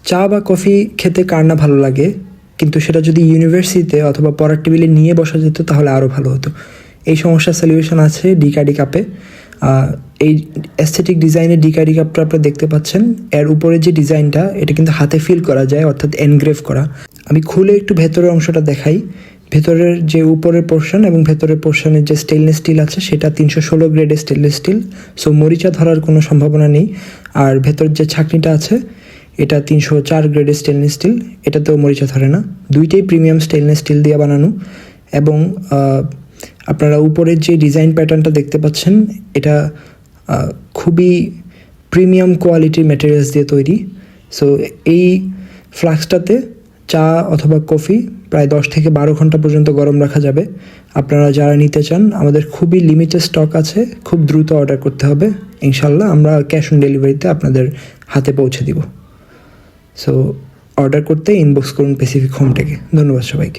চা বা কফি খেতে কার না ভালো লাগে, কিন্তু সেটা যদি ইউনিভার্সিটিতে অথবা পড়ার টেবিলে নিয়ে বসা যেত তাহলে আরও ভালো হতো। এই সমস্যার সলিউশন আছে ডিকাডি কাপে। এই অ্যাস্থেটিক ডিজাইনের ডিকাডি কাপটা আপনারা দেখতে পাচ্ছেন, এর উপরে যে ডিজাইনটা এটা কিন্তু হাতে ফিল করা যায়, অর্থাৎ এনগ্রেভ করা। আমি খুলে একটু ভেতরের অংশটা দেখাই। ভেতরের যে উপরের পোর্শন এবং ভেতরের পোর্শনের যে স্টেনলেস স্টিল আছে সেটা 316 গ্রেডের স্টেনলেস স্টিল, সো মরিচা ধরার কোনো সম্ভাবনা নেই। আর ভেতরের যে ছাকনিটা আছে এটা 304 গ্রেডের স্টেনলেস স্টিল, এটাতেও মরিচা ধরে না। দুইটাই প্রিমিয়াম স্টেনলেস স্টিল দিয়ে বানানো। এবং আপনারা উপরের যে ডিজাইন প্যাটার্নটা দেখতে পাচ্ছেন এটা খুবই প্রিমিয়াম কোয়ালিটির ম্যাটেরিয়ালস দিয়ে তৈরি। সো এই ফ্লাস্কটাতে চা অথবা কফি প্রায় 10 থেকে 12 ঘন্টা পর্যন্ত গরম রাখা যাবে। আপনারা যারা নিতে চান, আমাদের খুবই লিমিটেড স্টক আছে, খুব দ্রুত অর্ডার করতে হবে। ইনশাল্লাহ আমরা ক্যাশ অন ডেলিভারিতে আপনাদের হাতে পৌঁছে দিব। সো অর্ডার করতে ইনবক্স করুন প্যাসিফিক হোমটেকে। ধন্যবাদ সবাইকে।